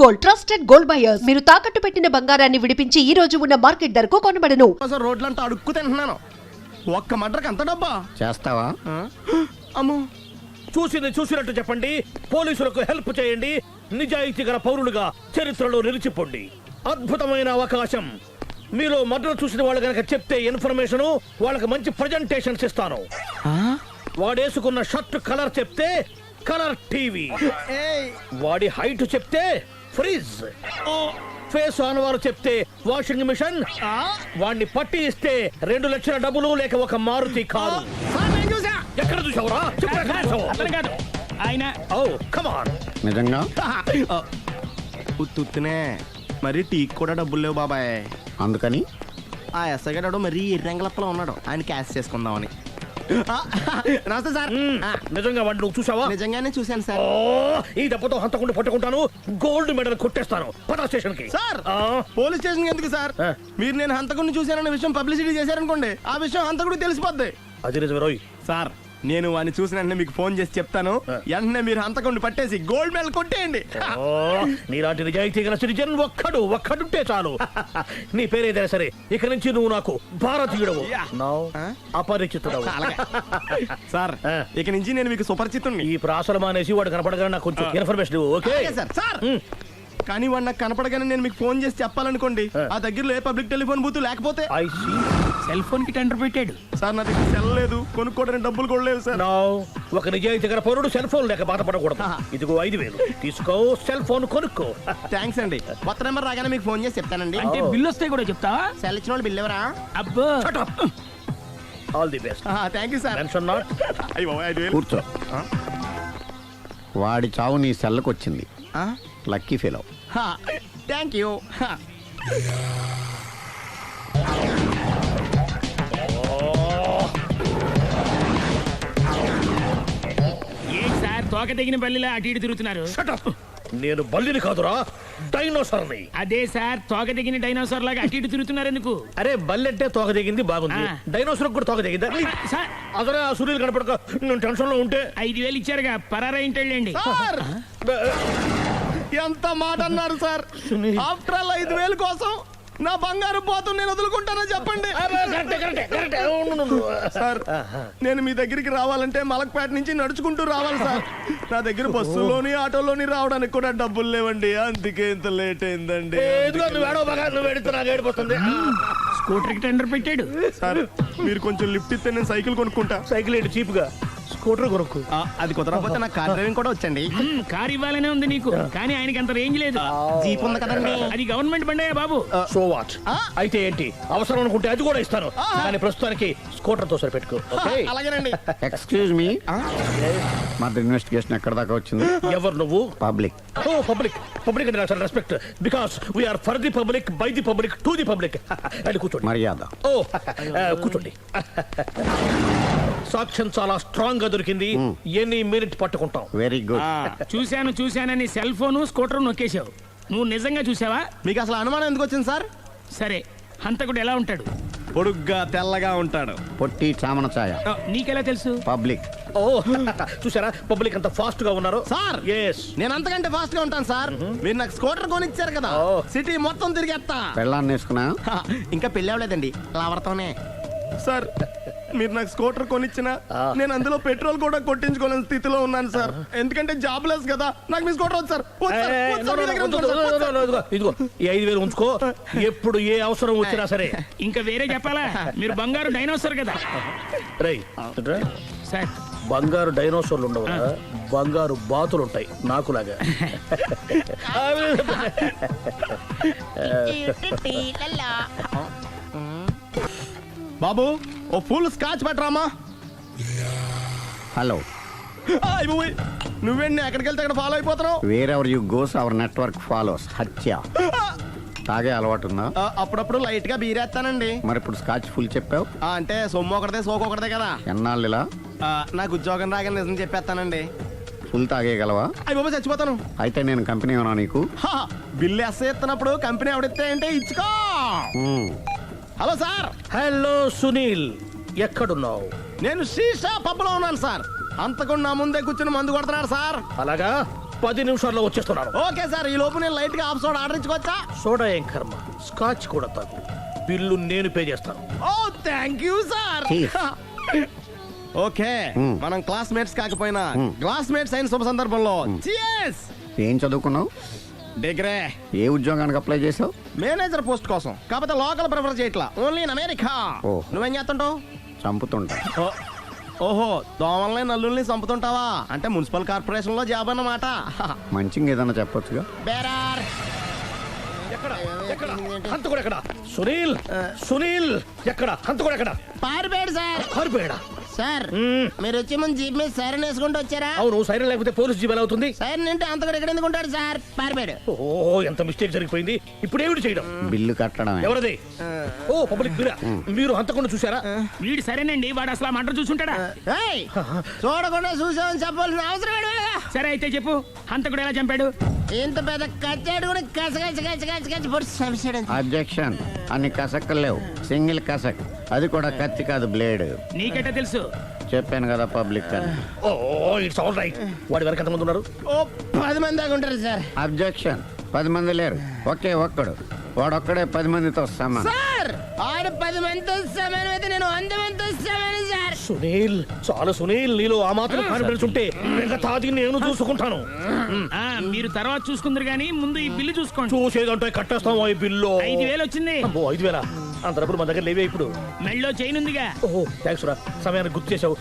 Gold, trusted gold buyers. మీరు తాకట్టు పెట్టిన బంగారాన్ని విడిపించి ఈ రోజు ఉన్న మార్కెట్ ధరకు కొనబడను. రోడ్లంతా అడుక్కు తింటున్నాను. ఒక్క మడ్రకు అంత డబ్బా చేస్తావా? అమ్మో, చూసినట్టు చెప్పండి. పోలీసులకు హెల్ప్ చేయండి. నిజాయితీ గల పౌరులుగా చరిత్రలో నిలిచిపోండి. అద్భుతమైన అవకాశం. మీలో మర్డర్ చూసిన వాళ్ళు కనుక చెప్తే ఇన్ఫర్మేషన్, వాళ్ళకి మంచి ప్రజెంటేషన్స్ ఇస్తాను. వాడేసుకున్న షర్ట్ కలర్ చెప్తే కలర్ టీవీ, వాడి హైట్ చెప్తే ఫ్రిజ్, ఫేస్ ఆన్ వారు చెప్తే వాషింగ్ మిషన్, వాడిని పట్టి ఇస్తే 2 లక్షల డబ్బులు లేక ఒక మారుతి కారు. ఎక్కడ చూసావురా? ఆయన నిజంగా ఉత్తునే మరి టీకి కూడా డబ్బులు లేవు బాబాయ్. అందుకని ఆ ఎస్ఐ గారు మరీ ఎర్రంగలప్పలో ఉన్నాడు. ఆయన క్యాష్ చేసుకుందామని. నమస్తే సార్. నిజంగా వాడిని నువ్వు చూసావా? నిజంగానే చూశాను సార్. ఈ దెబ్బతో హంతకుండా పట్టుకుంటాను, గోల్డ్ మెడల్ కొట్టేస్తాను. పద స్టేషన్ కి. సార్, పోలీస్ స్టేషన్ ఎందుకు సార్? మీరు నేను హంతకుడిని చూశానన్న విషయం పబ్లిసిటీ చేశారనుకోండి, ఆ విషయం హంతకుడికి తెలిసిపోద్ది. అది నిజమే రోయ్. సార్, నేను వాడిని చూసిన వెంటనే మీకు ఫోన్ చేసి చెప్తాను. వెంటనే మీరు హంతకుడిని పట్టేసి గోల్డ్ మెడల్ కొట్టేయండి. నీలాంటి నిజాయితీ గల సిటిజన్ ఒక్కడుంటే చాలు. నీ పేరేదైనా సరే, ఇక నుంచి నువ్వు నాకు భారతీయుడవు, అపరిచితుడవు. సార్, ఇక నుంచి నేను మీకు సుపరిచితుడిని. ఈ ప్రాసలు మానేసి వాడు కనపడగానే నాకు కొంచెం ఇన్ఫర్మేషన్. Okay sir. కానీ వాడు నాకు కనపడగానే నేను మీకు ఫోన్ చేసి చెప్పాలనుకోండి, ఆ దగ్గరలో ఏ పబ్లిక్ టెలిఫోన్ బూత్ లేకపోతే సెల్ ఫోన్ కి టెండర్ పెట్టాడు. సార్, నా దగ్గర సెల్ లేదు, కొనుక్కోవడానికి డబ్బులు కూడా లేవు సార్. ఒక నిజాయితీ గల పౌరుడు సెల్ ఫోన్ లేక బాధపడకూడదు. ఇదిగో 5,000 తీసుకో, సెల్ ఫోన్ కొనుక్కో. థ్యాంక్స్ అండి. కొత్త నెంబర్ రాగానే మీకు ఫోన్ చేసి చెప్తానండి. అంటే బిల్ వస్తే కూడా చెప్తావా? సెల్ ఇచ్చిన వాళ్ళు బిల్ ఎవరా? అబ్బో, all the best. Thank you sir. Tension not. కూర్చో. వాడి చావు నీ సెల్లకు వచ్చింది. Lucky fellow. Thank you. Sir, తోక తెగిన బల్లిలా అటు ఇటు తిరుగుతున్నారు. నేను బల్లిని కాదురా, డైనోసార్ని. అదే సార్, తోక తెగిన డైనోసార్ లాగా అటు ఇటు తిరుగుతున్నారు ఎందుకు? అరే, బల్లి అంటే తోక దిగింది బాగుంది, డైనోసార్ కూడా తోక దిగిందా? అసలే ఆ సూర్యులు కనపడక నేను టెన్షన్ లో ఉంటే 5,000 ఇచ్చారుగా, పరారా ఇంటండి. ఎంత మాట అన్నారు సార్? ఆఫ్టర్ ఆల్ 5,000 కోసం నా బంగారు పోతు నేను వదులుకుంటానని చెప్పండి. సార్, నేను మీ దగ్గరికి రావాలంటే మలక్పేట నుంచి నడుచుకుంటూ రావాలి సార్. నా దగ్గర బస్సులోని ఆటోలోని రావడానికి కూడా డబ్బులు లేవండి. అందుకే ఇంత లేట్ అయిందండి. స్కూటర్ కి టెండర్ పెట్టాడు. సార్, మీరు కొంచెం లిఫ్ట్ ఇస్తే నేను సైకిల్ కొనుక్కుంటా. సైకిల్ ఏంటి చీప్ గా? స్కూటర్ కొనుక్కు. అది కుదరకపోతే నాకు కార్ డ్రైవింగ్ కూడా వచ్చండి. కార్ ఇవ్వాలనే ఉంది నీకు, కానీ ఆయనకి అంత రేంజ్ లేదు. జీప్ ఉంది కదండి. అది గవర్నమెంట్ బండే బాబు. So what? అయితే ఏంటి, అవసరం అనుకుంటే అది కూడా ఇస్తాను, కానీ ప్రస్తుతానికి స్కూటర్ తో సరిపెట్టుకో. అలాగేనండి. ఎక్స్క్యూజ్ మీ, మర్డర్ ఇన్వెస్టిగేషన్ ఎక్కడ దాకా వచ్చింది? ఎవరు నువ్వు? పబ్లిక్. ఓ, పబ్లిక్. పబ్లిక్ అంటే నాకు respect, because we are for the public, by the public, to the public. అది కూర్చోండి. మర్యాద. ఓ, కూర్చోండి. సాక్ష్యం చాలా స్ట్రాంగ్ గా దొరికింది. ఎన్ని మినిట్ పట్టుకుంటాం. Very good. చూశానని సెల్ ఫోను స్కూటర్ నొక్కేశావు. నువ్వు నిజంగా చూసావా? మీకు అసలు అనుమానం ఎందుకు వచ్చింది సార్? సరే, హంతకుడు ఎలా ఉంటాడు? పొడుగ్గా తెల్లగా ఉంటాడు. పొట్టి చామన ఛాయ. నీకెలా తెలుసు? పబ్లిక్. ఓ, చూసారా పబ్లిక్ అంత ఫాస్ట్ గా ఉన్నారు. సార్, నేను అంతకంటే ఫాస్ట్ గా ఉంటాను సార్. మీరు నాకు స్కూటర్ కొనిచ్చారు కదా, సిటీ మొత్తం తిరిగేస్తా. పెళ్ళాన్ని వేసుకున్నా? ఇంకా పెళ్ళి అవ్వలేదండి, లవర్తోనే. సార్, మీరు నాకు స్కూటర్ కొనిచ్చినా నేను అందులో పెట్రోల్ కూడా కొట్టించుకోలేని స్థితిలో ఉన్నాను సార్. ఎందుకంటే జాబ్ లెస్ కదా. నాకు మీ స్కూటర్ వద్దు సార్. ఇదిగో ఈ 5,000 ఉంచుకో, ఎప్పుడు ఏ అవసరం వచ్చినా సరే. ఇంకా వేరే చెప్పాలా? మీరు బంగారు డైనోసార్ కదా. రై సార్, బంగారు డైనోసార్లు ఉండవు, బంగారు బాతులు ఉంటాయి నాకులాగా. బాబు, ఓ ఫుల్ స్కాచ్ పెట్టరామా. హలో. నువ్వేంటి ఎక్కడికి వెళ్తే అక్కడ ఫాలో అయిపోతున్నావు? Wherever you goes our network follows. హత్య. తాగే అలవాటు ఉందా? అప్పుడప్పుడు లైట్ గా బీరేస్తానండి. మరి ఇప్పుడు స్కాచ్ ఫుల్ చెప్పావు అంటే సొమ్ము ఒకటిదే సోకు ఒకటిదే కదా. ఎన్నాళ్ళు ఇలా? నాకు ఉద్యోగం రాగానే నిజం చెప్పేస్తానండి. ఫుల్ తాగేయగలవా? అయ్యి బాబు, చచ్చిపోతాను. అయితే నేను కంపెనీ ఉన్నా నీకు? బిల్లు ఎస్ ఎత్తినప్పుడు కంపెనీ ఎవడిస్తే అంటే ఇచ్చుకో. Hello sir. హలో సునీల్, ఎక్కడున్నావు? నేను శీషా పబ్లో ఉన్నాను సార్. అంతకుండా నా ముందే కూర్చుని మందు కొడుతున్నాడు సార్. అలాగా, 10 నిమిషాల్లో వచ్చేస్తున్నాను. ఓకే సార్, ఈ లోపు నేను లైట్ గా ఆఫ్ సోడా ఆర్డర్ ఇచ్చుకోవచ్చా? సోడా ఏం కర్మ, స్కాచ్ కూడా తాగు. బిల్లు నేను పే చేస్తాను. Oh thank you sir. Cheers. Okay, మనం క్లాస్మేట్స్ కాకపోయినా క్లాస్మేట్స్ అయిన శుభ సందర్భంలో cheers. ఏం చదువుకున్నావు? డిగ్రీ. ఏ ఉద్యోగానికి అప్లై చేసావు? మేనేజర్ పోస్ట్ కోసం, కాకపోతే లోకల్ ప్రిఫర్ చేయట్లా, ఓన్లీ ఇన్ అమెరికా. ఓ. నువ్వేం చేస్తుంటావు? చంపుతుంటా. ఓహో, దోమల్ని నల్లుల్ని చంపుతుంటావా? అంటే మున్సిపల్ కార్పొరేషన్ లో జాబ్ అన్నమాట. మంచిగా ఏదైనా చెప్పొచ్చుగా. బేరార్. ఎక్కడ ఎక్కడ హంతకుడు ఎక్కడ? సునీల్, సునీల్ ఎక్కడ? హంతకుడు ఎక్కడ? పారిపోయాడు సార్. పారిపోయాడా? సార్ మీరు వచ్చే ముందు జీప్ మీద సైరన్ వేసుకుంటూ వచ్చారా? అవును, సైరన్ లేకపోతే పోలీస్ జీబ్ ఎలా అవుతుంది? సైరన్ అంటే అంతగా ఎక్కడ ఎందుకు ఉంటాడు సార్? పారిపోయాడు. ఓ, ఎంత మిస్టేక్ జరిగిపోయింది. ఇప్పుడు ఏమిటి చేయడం? బిల్లు కట్టడమే. ఎవరది? ఓ, పబ్లిక్ మీరా? మీరు హంతకుండా చూసారా? వీడు సరేనండి, వాడు అసలు ఆ మంట చూసుంటాడా? ఏయ్, చూడకుండా చూసామని చెప్పాల్సిన అవసరం ఏంటి? సరే అయితే చెప్పు, హంతకుడు ఎలా చంపాడు? ఇంత పెద్ద కచ్చాడు కూడా కచ్చ పొడి సమస్యడు. అబ్జెక్షన్. అన్ని కసక్కలు లేవు, సింగిల్ కసక్, అది కూడా కత్తి కాదు, బ్లేడ్. నీకెట్టా తెలుసు? చెప్పాను కదా పబ్లిక్ అని. ఓ, ఇట్స్ ఆల్ రైట్. వాడి వరకు ఎంతమంది ఉన్నారు? ఓ 10 మంది దాకా ఉంటారు సార్. అబ్జెక్షన్. 10 మంది లేరు, ఒకే ఒక్కడు. వాడొక్కడే 10 మందితో సమానం. సార్ ఆడు 10 మందితో సమానం అయితే నేను 100 మందితో సమానం సార్. సునీల్, చాలా సునీల్, నీలో ఆ మాత్రం కాన్ఫిడెన్స్ ఉంటే మిగతాది నేను చూసుకుంటాను. ఆ, మీరు తర్వాత చూసుకుందరు గానీ ముందు ఈ బిల్లు చూసుకోండి. చూసేదంటే కట్టేస్తాం ఈ బిల్లు. 5,000 వచ్చింది. అమ్మో, 5,000? అంత డబ్బులు మన దగ్గర లేవే ఇప్పుడు. మెళ్ళో చైన్ ఉందిగా. ఓహో, థ్యాంక్స్ రా, సమయానికి గుర్తు చేసావు.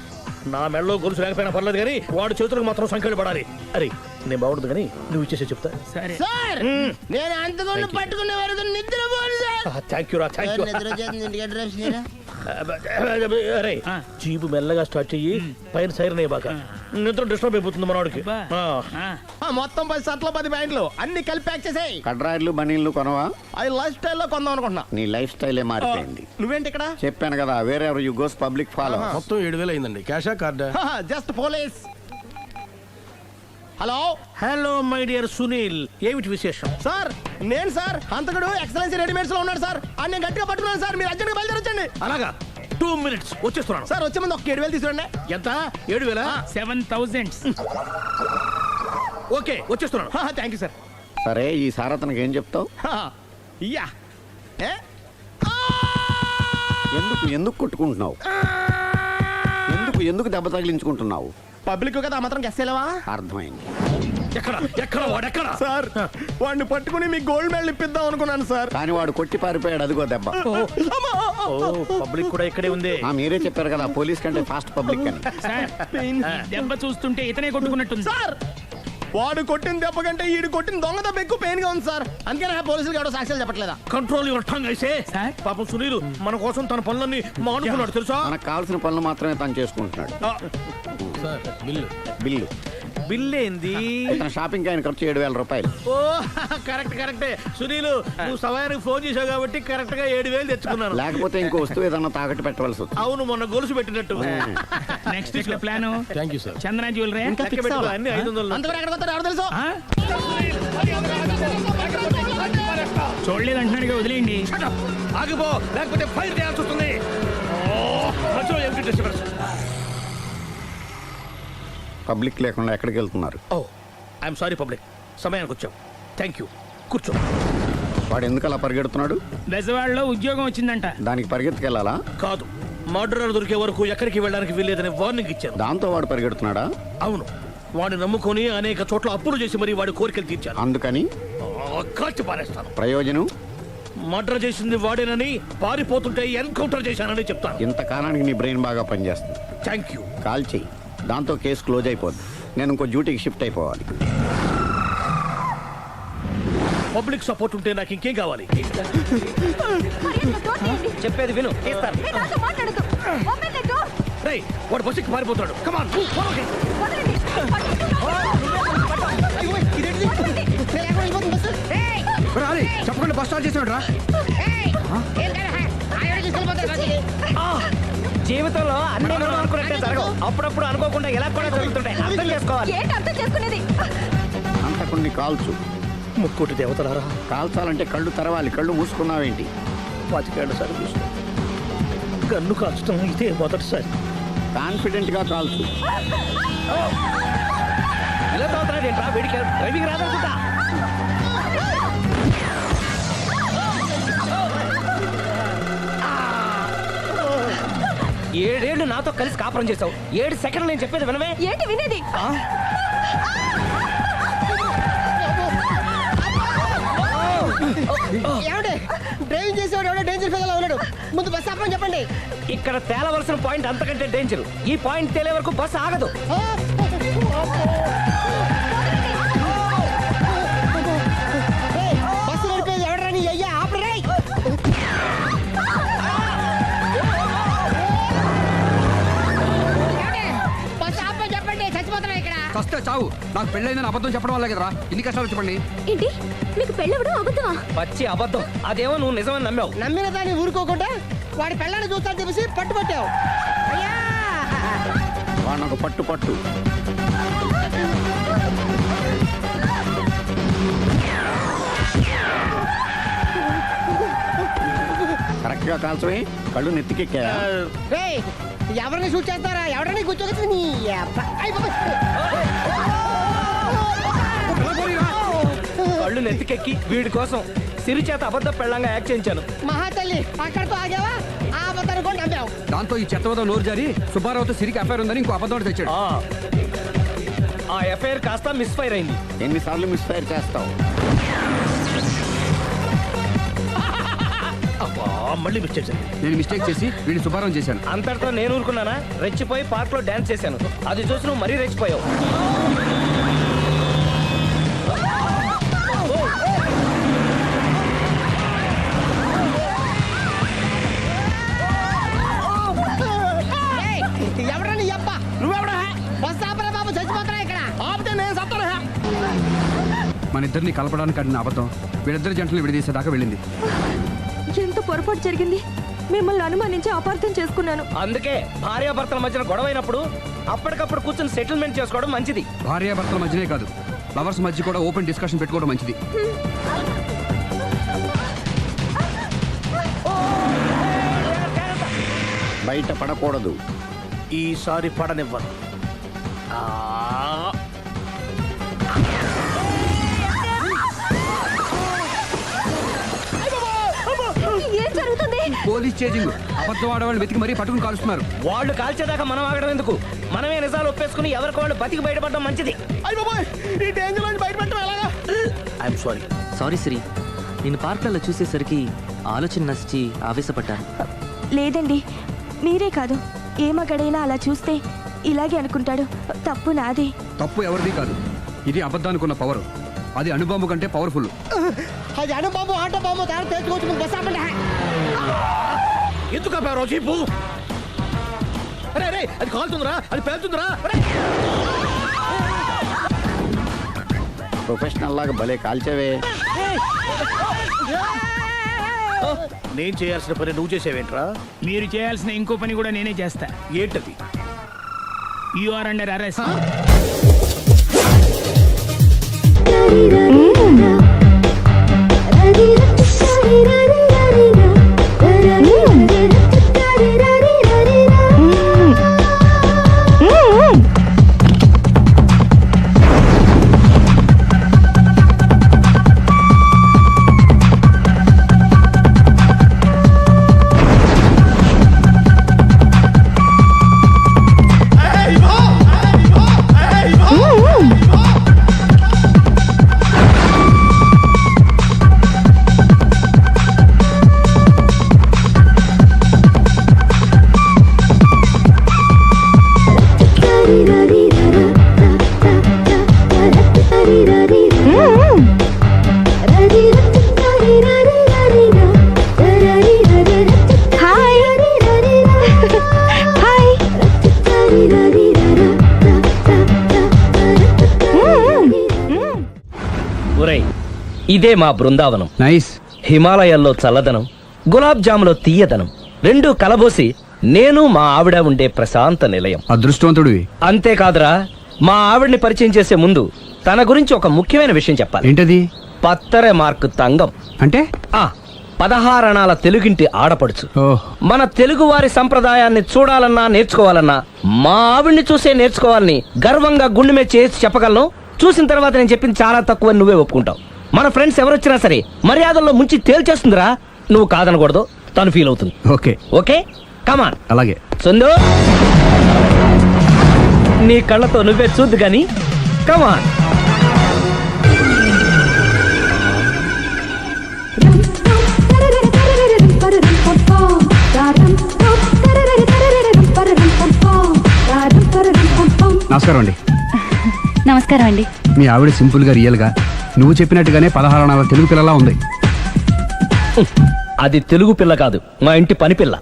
నా మెడలో గొలుసు లేకపోయినా పర్లేదు కానీ వాడు చేతులకు మాత్రం సంఖ్యలు పడాలి. అరే, నేను బాగుండదు కానీ నువ్వు ఇచ్చేసే చెప్తా. సరే సార్ నేను అంతకుండా పట్టుకునే వరకు నిద్రపోను సార్. థ్యాంక్ యూ రా, థ్యాంక్ యూ. నిద్ర వచ్చేస్తుంది, ఇంటికి డ్రైవ్ చేయరా? అరే, ఆ. జీబు మెల్లగా స్టార్ట్ చెయ్యి, పైన సైరన్ బాగా నిద్ర డిస్టర్బ్ అయిపోతుంది మనవాడికి. బా. ఆ. ఆ, మొత్తం 10 షర్ట్లు 10 ప్యాంట్లు అన్ని కలిపి ప్యాక్ చేసేయ్. కడ్రాయిలు బనీళ్లు కొనవా? అది లైఫ్ స్టైల్లో కొందాం అనుకుంటున్నా. నీ లైఫ్ స్టైలే మారిపోయింది. నువ్వేంటి ఇక్కడ? చెప్పాను కదా, వేరే ఎవరు యు గోస్ పబ్లిక్ ఫాలో. మొత్తం 7,000 అయిందండి. క్యాషా కార్డా? Just police. Hello hello my dear Sunil, ఏమిటి విశేషం? సార్, నేను సార్ హంతకుడు ఎక్సలెన్సీ రెడీమేడ్స్ లో ఉన్నాడు సార్. అని నేను గట్టిగా పట్టుకున్నాను సార్. మీరు అర్జెంట్గా బయలుదేరొచ్చండి. అలాగా, 2 minutes వచ్చేస్తున్నాను. సార్ వచ్చే ముందు ఒక 7,000 తీసుకురండి. ఎంత? 7,000? 7,000. ఓకే, వచ్చేస్తున్నాను. Thank you sir. సరే, ఈ సారతనకి ఏం చెప్తావు? ఇయ్యా ఏ? ఎందుకు ఎందుకు కొట్టుకుంటున్నావు? ఎందుకు దెబ్బ తగిలించుకుంటున్నావు? పబ్లిక్ కదా మాత్రం గెస్సేలేవా? అర్థమైంది. ఎక్కడ ఎక్కడ వాడెక్కడ? సార్ వాడిని పట్టుకుని మీకు గోల్డ్ మెడల్ ఇప్పిద్దాం అనుకున్నాను సార్. కానీ వాడు కొట్టి పారిపోయాడు, అదిగో దెబ్బ. ఓ, పబ్లిక్ కూడా ఇక్కడే ఉంది. మీరే చెప్పారు కదా, పోలీస్ కంటే ఫాస్ట్ పబ్లిక్ అని. సార్, ఈ దెబ్బ చూస్తుంటే ఇతనే కొట్టుకున్నట్టుంది. సార్ వాడు కొట్టిన దెబ్బ కంటే ఈడు కొట్టిన దొంగ దెబ్బ ఎక్కువ పెయిన్ గా ఉంది సార్. అందుకే పోలీసులు ఎవడో సాక్ష్యాలు చెప్పట్లేదా? కంట్రోల్ యువర్ టంగ్ అయితే. సార్? పాపం సునీల్ మన కోసం తన పనులన్నీ మానుకున్నాడు తెలుసా? మనకు కావాల్సిన పనులు మాత్రమే తను చేసుకుంటున్నాడు. Sir bill. బిల్లు బిల్ ఏంది? ఇతను షాపింగ్ ఆయన ఖర్చు 7,000 రూపాయలు. ఓ, కరెక్టే సునీల్, నువ్వు సమయానికి ఫోన్ చేసావు కాబట్టి కరెక్ట్ గా 7,000 తెచ్చుకున్నాను. లేకపోతే ఇంకో వస్తువు ఏదన్నా తాకట్టు పెట్టవలసి వస్తుంది. అవును, మొన్న గొలుసు పెట్టినట్టు. నెక్స్ట్ ఇక్కడ plan thank you sir. Chandana jewellery. ఇంకా లెక్క పెట్టుకో, అన్ని 500. అంతవరకు ఎక్కడ వస్తారో ఎవరు తెలుసు? చూడలేదు అంటున్నాడుగా, వదిలేయండి. Shut up! ఆగిపో, లేకపోతే ఫైర్ చేయాల్సి వస్తుంది. మధ్యలో ఎంట్రీ డిస్టర్బెన్స్. పబ్లిక్ లేకుండా ఎక్కడికి వెళ్తున్నారు? ఓ, ఐఎమ్ సారీ పబ్లిక్, సమయానికి వచ్చాం. థ్యాంక్ యూ, కూర్చో. వాడు ఎందుకు అలా పరిగెడుతున్నాడు? బెజవాడలో ఉద్యోగం వచ్చిందంట. దానికి పరిగెత్తుకెళ్ళాలా? కాదు, మర్డరర్ దొరికే వరకు ఎక్కడికి వెళ్ళడానికి వీల్లేదని వార్నింగ్ ఇచ్చాను. దాంతో వాడు పరిగెడుతున్నాడా? అవును, వాడిని నమ్ముకొని అనేక చోట్ల అప్పులు చేసి మరి వాడి కోరికలు తీర్చాను. అందుకని కాల్చి పారేస్తాను. ప్రయోజనం? మర్డర్ చేసింది వాడేనని, పారిపోతుంటే ఎన్కౌంటర్ చేశానని చెప్తాను. ఇంతకాలానికి నీ బ్రెయిన్ బాగా పనిచేస్తుంది. Thank you. కాల్ చెయ్యి, దాంతో కేసు క్లోజ్ అయిపోద్ది. నేను ఇంకో డ్యూటీకి షిఫ్ట్ అయిపోవాలి. పబ్లిక్ సపోర్ట్ ఉంటే నాకు ఇంకేం కావాలి? చెప్పేది విను. రేయ్, వాడు బస్సుకి పారిపోతాడు. కమాన్, చెప్పకుండా బస్ స్టార్ట్ చేసాడు రా. జీవితంలో అన్ని మనం అనుకున్నట్టే జరగవు. అప్పుడప్పుడు అనుకోకుండా ఎలా కూడా జరుగుతుంటాయి. అర్థం చేసుకోవాలి. అంతకుని కాల్చు. ముక్కోటి దేవతలారా, కాల్చాలంటే కళ్ళు తెరవాలి. కళ్ళు మూసుకున్నావేంటి? 25 సార్లు చూసిన గన్ను కాల్చడం ఇదే మొదటిసారి. కాన్ఫిడెంట్ గా కాల్చు. భలే తోతున్నాడు ఏంట్రా వీడికి డ్రైవింగ్ రాదనుకుంటా. ఏడేళ్ళు నాతో కలిసి కాపురం చేసావు, 7 సెకండ్లు నేను చెప్పేది వినవే. ఏంటి వినేది? డ్రైవింగ్ చేసేవాడు ఎవడో డేంజర్ ఫీల్ ఉన్నాడు. ముందు బస్ ఆపమని చెప్పండి. ఇక్కడ తేలవలసిన పాయింట్ అంతకంటే డేంజర్. ఈ పాయింట్ తేలే వరకు బస్సు ఆగదు. బస్సు నడిపేది ఎవడరా నీ అయ్యా? ఆపరే. బస్ ఆపమని చెప్పండి, చచ్చిపోతున్నా ఇక్కడ. వస్తే చావు. నాకు పెళ్ళైందని అబద్ధం చెప్పడం వల్ల కదరా ఇన్ని కష్టాలు చెప్పండి. ఏంటి మీకు పెళ్ళవడం అబద్ధమా? పచ్చి అబద్ధం. అదేమో నువ్వు నిజమని నమ్మావు. నమ్మిన దాన్ని ఊరుకోకుండా వాడి పెళ్ళాన్ని చూస్తాను చెప్పేసి పట్టుబట్టావు. అయ్యా వాడినొక పట్టు పట్టు. కరెక్ట్ గా కాల్చమే. కళ్ళు నెత్తికెక్కా. రేయ్, ఎవరిని షూట్ చేస్తారా? ఎవరిని కూర్చోవచ్చు నీ అబ్బ. అయ్ బాబోయ్. కళ్ళు నెత్తికెక్కి వీడి కోసం సిరి చేత అబద్ధ పెళ్ళంగా యాక్ట్ చేయించాను. మహాతల్లి అక్కడితో ఆగావా? ఆ అబద్ధాన్ని కూడా నమ్మావు. దాంతో ఈ చెత్తవదో నోరు జారి సుబ్బారావుతో సిరికి అఫైర్ ఉందని ఇంకో అబద్ధం తెచ్చాడు. ఆ ఎఫ్ఐఆర్ కాస్త మిస్ఫైర్ అయింది. ఎన్నిసార్లు మిస్ఫైర్ చేస్తావు? మళ్ళీ మిస్టేక్ జరిగింది. నేను మిస్టేక్ చేసి వీడిని సుబ్బారావు చేశాను. అంతటితో నేను ఊరుకున్నానా? రెచ్చిపోయి పార్క్ లో డాన్స్ చేశాను. అది చూసి నువ్వు మరీ రెచ్చిపోయావు. ఎవరా నీ అబ్బ? నువ్వెవడా? బస్ ఆపరా బాబు, చచ్చిపోతున్నా ఇక్కడ. ఆపితే నేను సత్తున్నా. మన ఇద్దరిని కలపడానికి అడిగిన అబద్ధం వీళ్ళిద్దరి జంటలు విడదీసేదాకా వెళ్ళింది. ఎంత పొరపాటు జరిగింది. మిమ్మల్ని అనుమానించి అపార్థం చేసుకున్నాను. అందుకే భార్యాభర్తల మధ్యన గొడవ అయినప్పుడు అప్పటికప్పుడు కూర్చొని సెటిల్మెంట్ చేసుకోవడం మంచిది. భార్యాభర్తల మధ్యనే కాదు, లవర్స్ మధ్య కూడా ఓపెన్ డిస్కషన్ పెట్టుకోవడం మంచిది. బయట పడకూడదు. ఈసారి పడనివ్వను. ఏం జరుగుతుంది? Police chasing. అబద్ధం ఆడవాళ్ళు వెతికి మరీ పట్టుకుని కాలుస్తున్నారు. వాళ్ళు కాల్చేదాకా మనం ఆగడం ఎందుకు? మనమే నిజాలు ఒప్పేసుకుని ఎవరికి వాళ్ళు బతికి బయటపడడం మంచిది. అయ్య బాబోయ్, ఈ డేంజర్ నుంచి బయటపెట్టడం ఎలాగా? I'm sorry. సారీ శ్రీ, నేను పార్కులలో చూసేసరికి ఆలోచన నచ్చి ఆవేశపడ్డాను. లేదండి, మీరే కాదు, ఏ మగాడైనా అలా చూస్తే ఇలాగే అనుకుంటాడు. తప్పు నాదే. తప్పు ఎవరిది కాదు. ఇది అబద్ధానికున్న పవర్. అది అణుబాంబు కంటే పవర్ఫుల్. అది అణుబాంబు ఆటో బాంబు తయారు తెచ్చుకోవచ్చు. బస్ ఆపండి. ఎందుకు ఆపారో చెప్పు. అరే అరే, అది కాలుతుందిరా, అది పేలుతుందిరా. ప్రొఫెషనల్ లాగా భలే కాల్చవే. నేను చేయాల్సిన పని నువ్వు చేసేవేంట్రా? మీరు చేయాల్సిన ఇంకో పని కూడా నేనే చేస్తా. ఏంటది? You are under arrest. ఇదే మా బృందావనం. నైస్. హిమాలయాల్లో చల్లదనం, గులాబ్ జాములో తీయదనం రెండూ కలబోసి నేను మా ఆవిడ ఉండే ప్రశాంత నిలయం. అదృష్టవంతుడివి. అంతేకాదురా, మా ఆవిడ్ని పరిచయం చేసే ముందు తన గురించి ఒక ముఖ్యమైన విషయం చెప్పాలి. ఏంటది? పత్తరె మార్కు తంగం అంటే 16 అణాల తెలుగింటి ఆడపడుచు. మన తెలుగు వారి సంప్రదాయాన్ని చూడాలన్నా నేర్చుకోవాలన్నా మా ఆవిడ్ని చూసే నేర్చుకోవాలని గర్వంగా గుండె మీద చేసి చెప్పగలను. చూసిన తర్వాత నేను చెప్పింది చాలా తక్కువ అని నువ్వే ఒప్పుకుంటావు. మన ఫ్రెండ్స్ ఎవరొచ్చినా సరే మర్యాదల్లో ముంచి తేల్చేస్తుందిరా. నువ్వు కాదనకూడదు, తను ఫీల్ అవుతుంది. Okay okay come on. అలాగే. సందు నీ కళ్ళతో నువ్వే చూద్దు గాని కమాన్. నమస్కారం అండి. నమస్కారం అండి. మీ ఆవిడ సింపుల్ గా రియల్ గా నువ్వు చెప్పినట్టుగానే 16 అణాల తెలుగు పిల్లలా ఉంది. అది తెలుగు పిల్ల కాదు, మా ఇంటి పని పిల్ల.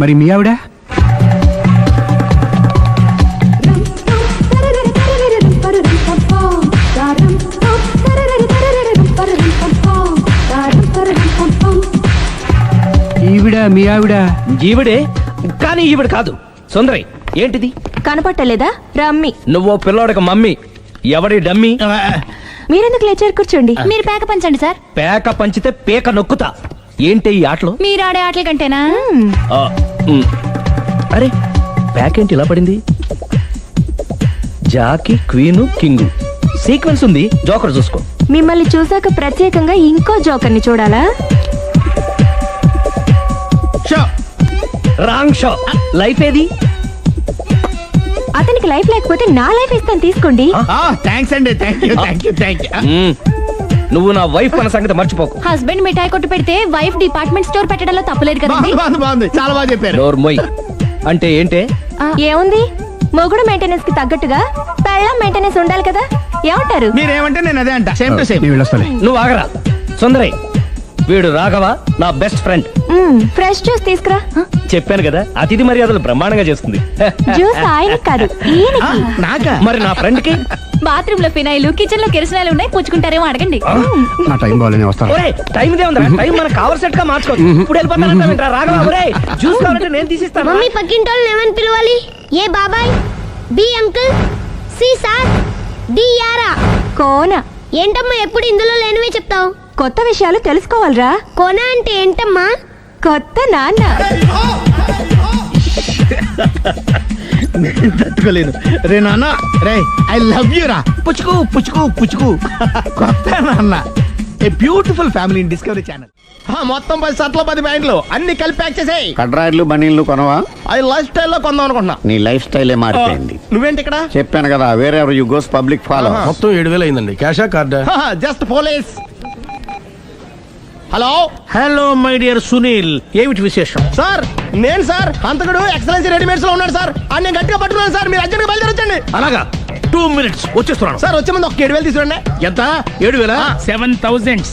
మరి మీ ఆవిడ? ఈవిడ మీ ఆవిడ? ఈవిడే, కానీ ఈవిడ కాదు. సుందరి ఏంటిది కనపట్టలేదా? రమ్మి. నువ్వు పిల్లోడక మమ్మీ. ఎవడి డమ్మీ? మీరెందుకు లేచారు? కూర్చోండి. మీరు పేక పంచండి సార్. పేక పంచితే పేక నొక్కుతా. ఏంటి ఈ ఆటలు? మీరు ఆడే ఆటల కంటేనా? అరే ప్యాకేంటి ఇలా పడింది? జాకీ, క్వీను, కింగు సీక్వెన్స్ ఉంది. జోకర్ చూసుకో. మిమ్మల్ని చూసాక ప్రత్యేకంగా ఇంకో జోకర్ని చూడాలా? Wrong show. లైఫ్ ఏది? అతనికి లైఫ్ లేకపోతే నా లైఫ్ ఇస్తాను, తీసుకోండి. థ్యాంక్స్ అండి. Thank you. నువ్వు నా వైఫ్ అన్న సంగతి మర్చిపోకు. హస్బెండ్ మిఠాయి కొట్టు పెడితే వైఫ్ డిపార్ట్మెంట్ స్టోర్ పెట్టడంలో తప్పులేదు కదండి. బాగుంది, చాలా బాగా చెప్పారు. డోర్ మొయ్. అంటే ఏంటే? ఏముంది, మొగుడు మెయింటెనెన్స్ కి తగ్గట్టుగా పెళ్ళం మెయింటెనెన్స్ ఉండాలి కదా. ఏమంటారు? మీరేమంటే నేను అదే అంట. Same to same. నేను వెళ్ళొస్తాలే. నువ్వు ఆగరా సుందరై. వీడు రాఘవ, నా బెస్ట్ ఫ్రెండ్. ఫ్రెష్ జ్యూస్ తీసుకురా. చెప్పాను కదా, అతిథి మర్యాదలు బ్రహ్మాండంగా చేస్తుంది. జ్యూస్ ఆయనకి కాదు, ఈయనకి. నాకా? మరి నా ఫ్రెండ్ కి? బాత్రూమ్ లో ఫినాయిల్, కిచెన్ లో కిరసనాయిలు ఉన్నాయి, పుచ్చుకుంటారేమో అడగండి. నా టైం బాగాలేని వస్తాను. ఒరే టైం ఇదే ఉందా? టైం మనకు కావలసినట్టు గా మార్చుకోవచ్చు. ఇప్పుడు వెళ్ళిపోతానంటా రాఘవ. ఒరే జ్యూస్ కావాలంటే నేను తీసిస్తాను. మమ్మీ పక్కింటోళ్ళని ఏమని పిలవాలి? ఏ బాబాయ్, B uncle, C sir, D యారా. కోన. ఏంటమ్మా ఎప్పుడు ఇందులో లేనివే చెప్తావు? కొత్త విషయాలు తెలుసుకోవాలిరా. కోన అంటే ఏంటమ్మా? కొత్త నాన్న. తట్టుకోలేదు రే నాన్న. రే ఐ లవ్ యూ రా. పుచ్చుకు పుచ్చుకు పుచ్చుకు. కొత్త నాన్న. A beautiful family in discovery channel. మొత్తం 10 షర్ట్లు 10 ప్యాంట్లు అన్ని కలిపి ప్యాక్ చేసేయ్. కడ్రాయిలు బనీళ్లు కొనవా? అది లైఫ్ స్టైల్లో కొందాం అనుకుంటున్నా. నీ లైఫ్ స్టైలే మారిపోయింది. నువ్వేంటి ఇక్కడ? చెప్పాను కదా, వేరే ఎవరు యు గోస్ పబ్లిక్ ఫాలో. మొత్తం 7,000 అయిందండి. క్యాషా కార్డా? Just police. Hello hello my dear Sunil, ఏమిటి విశేషం? సార్, నేను సార్ హంతకుడు ఎక్సలెన్సీ రెడీమేడ్స్ లో ఉన్నాడు సార్. అని నేను గట్టిగా పట్టుకున్నాను సార్. మీరు అర్జెంట్గా బయలుదేరొచ్చండి. అలాగా, 2 minutes వచ్చేస్తున్నాను. సార్ వచ్చే ముందు ఒక 7,000 తీసుకురండి. ఎంత? 7,000? 7,000.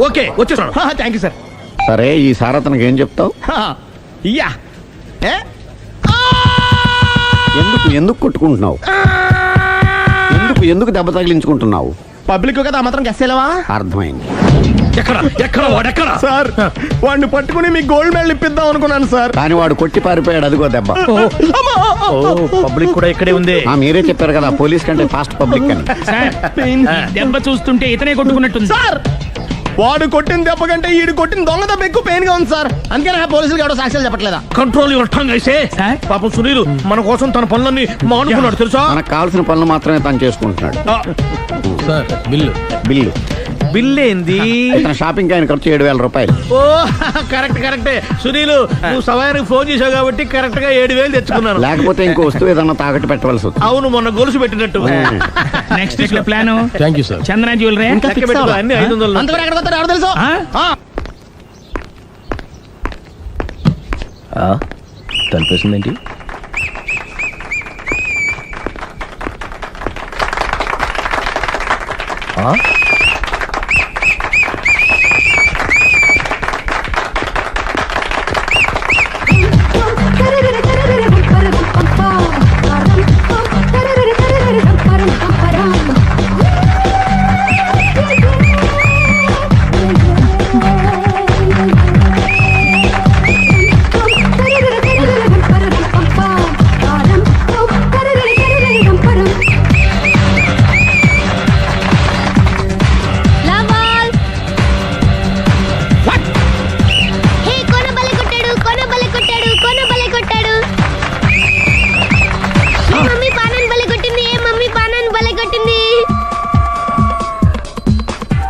ఓకే వచ్చేస్తున్నాను. Thank you sir. సరే, ఈ సారతనకి ఏం చెప్తావు? ఇయ్యా. ఎందుకు ఎందుకు కొట్టుకుంటున్నావు? ఎందుకు దెబ్బ తగిలించుకుంటున్నావు? పబ్లిక్ కదా మాత్రం గెస్సేలవా? అర్థమైంది. ఎక్కడ వాడెక్కడ? సార్ వాడిని పట్టుకుని మీకు గోల్డ్ మెడల్ ఇప్పిద్దాం అనుకున్నాను సార్. కానీ వాడు కొట్టి పారిపోయాడు. అదిగో దెబ్బ. పబ్లిక్ కూడా ఇక్కడే ఉంది. మీరే చెప్పారు కదా, పోలీస్ కంటే ఫాస్ట్ పబ్లిక్ అని. సార్ ఈ దెబ్బ చూస్తుంటే ఇతనే కొట్టుకున్నట్టుంది. సార్ వాడు కొట్టిన దెబ్బ కంటే ఈడు కొట్టిన దొంగ దెబ్బ ఎక్కువ పెయిన్ గా ఉంది సార్. అందుకని పోలీసులు ఎవడో సాక్ష్యాలు చెప్పట్లేదా? కంట్రోల్ యువర్ టంగ్ అయితే. పాపం సునీల్ మన కోసం తన పనులన్నీ మానుకున్నాడు తెలుసా? మనకు కావాల్సిన పనులు మాత్రమే తను చేసుకుంటున్నాడు. Sir bill. బిల్ ఏంది? ఇతను షాపింగ్ ఆయన ఖర్చు 7,000 రూపాయలు. ఓ కరెక్టే. సునీల్ నువ్వు సమయానికి ఫోన్ చేసావు కాబట్టి కరెక్ట్ గా 7,000 తెచ్చుకున్నాను. లేకపోతే ఇంకో వస్తువు ఏదన్నా తాకట్టు పెట్టవలసి వస్తుంది. అవును, మొన్న గొలుసు పెట్టినట్టు. నెక్స్ట్ వీక్ లో plan thank you sir. Chandana jewellery. లెక్క పెట్టుకో, అన్ని 500. అంతవరకు ఎక్కడ వస్తారో ఎవరు తెలుసు? తలిపేసిందేంటి?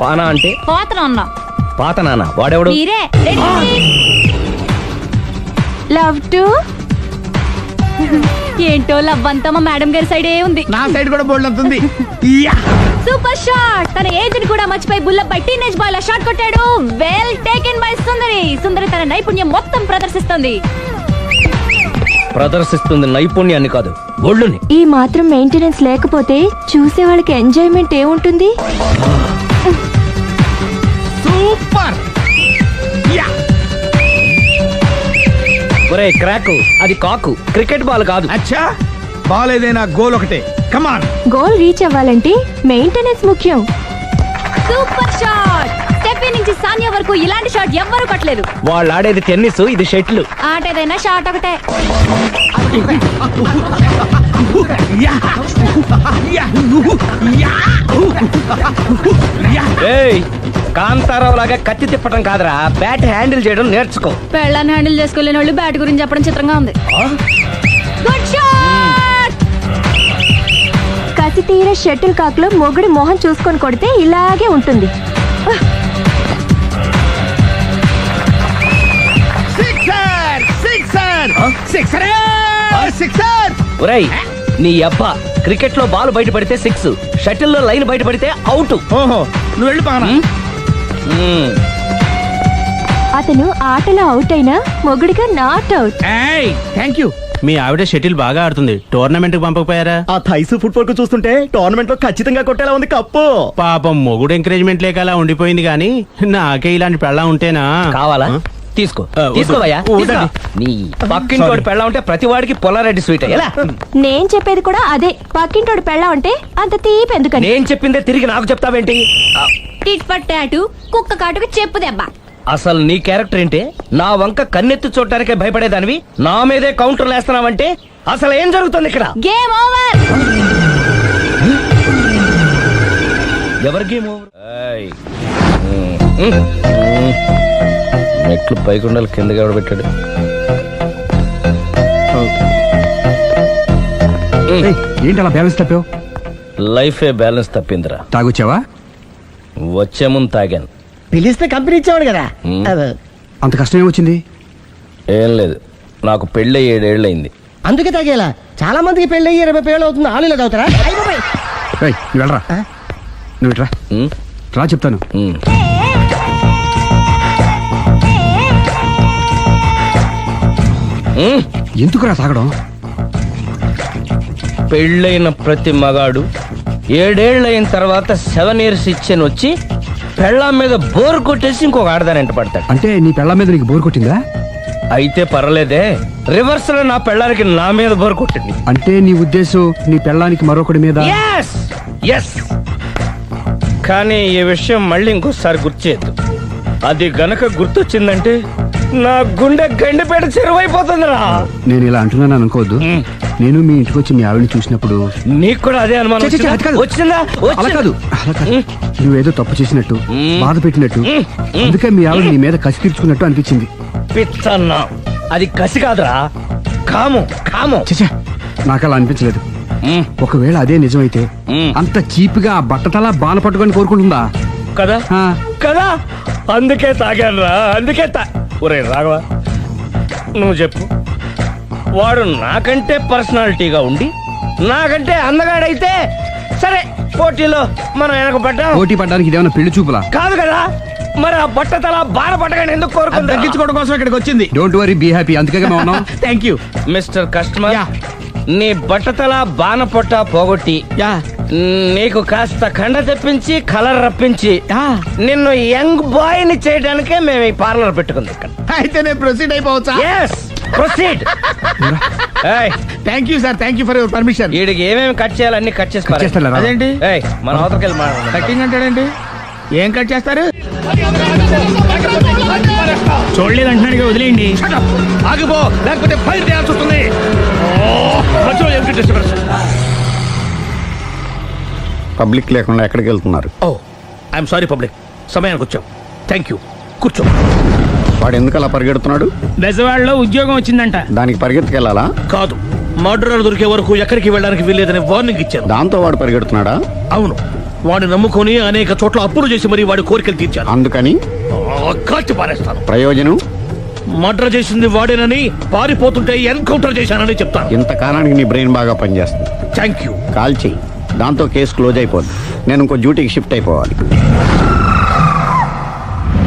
పానా అంటే పోతన అన్నా పాత నాన్న వాడెవడు? మీరే లవ్ టు ఏంటో లవ్ అంతా మా మేడం గారి సైడే ఉంది. నా సైడ్ కూడా బోల్డ్ అవుతుంది. Super shot. తన ఏజ్ ని కూడా మర్చిపోయి బుల్లెట్ బై టీనేజ్ బాయ్ లా షాట్ కొట్టాడు. Well taken by Sundari. Sundari తన నైపుణ్యం మొత్తం ప్రదర్శిస్తుంది. నైపుణ్యాన్ని కాదు, ఒళ్ళుని. ఈ మాత్రం మెయింటెనెన్స్ లేకపోతే చూసే వాళ్ళకి ఎంజాయ్మెంట్ ఏముంటుంది? సూపర్. ఒరే క్రాకు, అది కాకు, క్రికెట్ బాల్ కాదు. అచ్చా, బాల్ ఏదైనా గోల్ ఒకటే. కమాన్. గోల్ రీచ్ అవ్వాలంటే మెయింటెనెన్స్ ముఖ్యం. Super shot. స్టెఫీ నుంచి సానియా వరకు ఇలాంటి షాట్ ఎవ్వరూ కొట్టలేదు. వాళ్ళు ఆడేది టెన్నిస్, ఇది షటిల్. ఆట ఏదైనా షాట్ ఒకటే. కాంతారావు లాగా కత్తి తిప్పటం కాదురా, బ్యాట్ హ్యాండిల్ చేయడం నేర్చుకో. పెళ్ళాన్ని హ్యాండిల్ చేసుకోలేని వాళ్ళు బ్యాట్ గురించి చెప్పడం చిత్రంగా ఉంది. Good shot. కసి తీర షటిల్ కాక్ లో మొగుడి మొహం చూసుకొని కొడితే ఇలాగే ఉంటుంది. ఒరేయ్ నీ అబ్బా, క్రికెట్ లో బాల్ బయట పడితే 6, షటిల్ లో లైన్ బయట పడితే అవుట్. ఓహో, నువ్వు వెళ్ళి పానా. అతను ఆటలో అవుట్ అయినా మొగుడిగా నాట్ అవుట్. Thank you. మీ ఆవిడ షటిల్ బాగా ఆడుతుంది, టోర్నమెంట్ కి పంపకపోయారా? ఆ థైస్ ఫుట్బాల్ కు చూస్తుంటే టోర్నమెంట్ లో ఖచ్చితంగా కొట్టేలా ఉంది కప్పు. పాపం మొగుడు ఎంకరేజ్మెంట్ లేక అలా ఉండిపోయింది గానీ నాకే ఇలాంటి పెళ్ళా ఉంటేనా. కావాలా? తీసుకో, తీసుకోవయ్యా. నీ పక్కింటోడి పెళ్ళ ఉంటే ప్రతి వాడికి పొలారెడ్డి స్వీట్. ఎలా? నేను చెప్పేది కూడా అదే. పక్కింటోడు పెళ్ళా ఉంటే అంత తీపి ఎందుకని? నేను చెప్పిందే తిరిగి నాకు చెప్తావేంటి? టిట్ పట్ టాటు, కుక్క కాటుకు చెప్పు దెబ్బ. అసలు నీ క్యారెక్టర్ ఏంటి? నా వంక కన్నెత్తి చూడటానికే భయపడేదానివి నా మీదే కౌంటర్లు వేస్తున్నావంటే అసలు ఏం జరుగుతుంది ఇక్కడ? Game over. ఎవరి గేమ్ ఓవర్? మెట్లు పైకుండలు కిందకి ఎవడ పెట్టాడు? ఏంటి అలా బ్యాలెన్స్ తప్పావు? లైఫే బ్యాలెన్స్ తప్పిందిరా. తాగొచ్చావా? వచ్చే ముందు తాగాను. పిలిస్తే కంపెనీ ఇచ్చేవాడు కదా. అంత కష్టం ఏమొచ్చింది? ఏం లేదు, నాకు పెళ్ళి 7 ఏళ్ళు అయింది. అందుకే తాగేలా. చాలా మందికి పెళ్ళి 20 ఏళ్ళు అవుతుంది. ఆలు ఇలా తాగుతారా? నువ్వు వెళ్ళరా, నువ్వు ఇట్రా రా చెప్తాను. ఎందుకురా తాగడం? పెళ్ళైన ప్రతి మగాడు 7 ఏళ్ళు అయిన తర్వాత 7 years ఇచ్చాను వచ్చి పెళ్ళాం మీద బోర్ కొట్టేసి ఇంకొక ఆడదాని ఎంట పడతాడు. అంటే నీ పెళ్ళాం మీద నీకు బోర్ కొట్టిందా? అయితే పర్వాలేదే, రివర్స్ లో నా పెళ్ళానికి నా మీద బోర్ కొట్టింది. అంటే నీ ఉద్దేశం నీ పెళ్ళానికి మరొకటి మీద? ఎస్. కానీ ఈ విషయం మళ్ళీ ఇంకోసారి గుర్తు చేయద్దు. అది గనక గుర్తొచ్చిందంటే నా గుండె గండిపేట చెరువైపోతుందిరా. నేను ఇలా అంటున్నాను అనుకోవద్దు. నేను మీ ఇంటికి వచ్చి మీ ఆవిడని చూసినప్పుడు నీకు కూడా అదే అనుమానం వచ్చిందా? అలా కాదు, నువ్వేదో తప్పు చేసినట్టు, బాధ పెట్టినట్టు, అందుకే మీ ఆవిడ నీ మీద కసి తీర్చుకున్నట్టు అనిపించింది. పిచ్చన్నా, అది కసి కాదురా, కాము. చచ్చా, నాకు అలా అనిపించలేదు. ఒకవేళ అదే నిజమైతే అంత చీప్ గా బట్టతలా బాణ పట్టుకొని కోరుకుంటుందా? కదా అందుకే తాగాను రా, అందుకే ఒరే రాఘవ, నువ్వు చెప్పు. వాడు నాకంటే పర్సనాలిటీగా ఉండి నాకంటే అందగాడైతే సరే, పోటీలో మనం వెనక పడ్డాం. పోటీ పడ్డానికి ఇదేమన్నా పెళ్లి చూపులా? కాదు కదా, మరి ఆ బట్టతల బాణ పట్టగానే ఎందుకు కోరుకుంది? తగ్గించుకోవడం కోసం ఇక్కడికి వచ్చింది. Don't worry, be happy. అందుకే మేము ఉన్నాం. Thank you mister customer. నీ బట్టతల బాణ పొట్ట పోగొట్టి నీకు కాస్త కండ తెప్పించి కలర్ రప్పించి నిన్ను యంగ్ బాయ్ ని చేయడానికే మేము ఈ పార్లర్ పెట్టుకుంది ఇక్కడ. అయితే నేను ప్రొసీడ్ అయిపోవచ్చా? Proceed. Thank you sir, thank you for your permission. వీడికి ఏమేమి కట్ చేయాలి అన్ని కట్ చేస్తారు. అదేంటి మన అవతలకి వెళ్ళి మాట్లాడదాం. కటింగ్ అంటాడేంటి? ఏం కట్ చేస్తారు? చూడలేదు అంటున్నాడు, వదిలేయండి. ఆగిపో, లేకపోతే ఫైర్ చేయాల్సి వస్తుంది. పబ్లిక్ లేకుండా ఎక్కడికి వెళ్తున్నారు? ఐఎమ్ సారీ పబ్లిక్, సమయానికి వచ్చాం. థ్యాంక్ యూ, కూర్చో. వాడు ఎందుకు అలా పరిగెడుతున్నాడు? బెజవాడలో ఉద్యోగం వచ్చిందంట. దానికి పరిగెత్తుకెళ్ళాలా? కాదు, మర్డరర్ దొరికే వరకు ఎక్కడికి వెళ్ళడానికి వీల్లేదని వార్నింగ్ ఇచ్చాను. దాంతో వాడు పరిగెడుతున్నాడా? అవును, వాడిని నమ్ముకొని అనేక చోట్ల అప్పులు చేసి మరి వాడి కోరికలు తీర్చాను. అందుకని కాల్చి పారేస్తాను. ప్రయోజనం? మర్డర్ చేసింది వాడేనని, పారిపోతుంటే ఎన్కౌంటర్ చేశానని చెప్తాను. ఇంతకాలానికి నీ బ్రెయిన్ బాగా పనిచేస్తుంది. Thank you. కాల్ చెయ్యి, దాంతో కేసు క్లోజ్ అయిపోద్ది. నేను ఇంకో డ్యూటీకి షిఫ్ట్ అయిపోవాలి.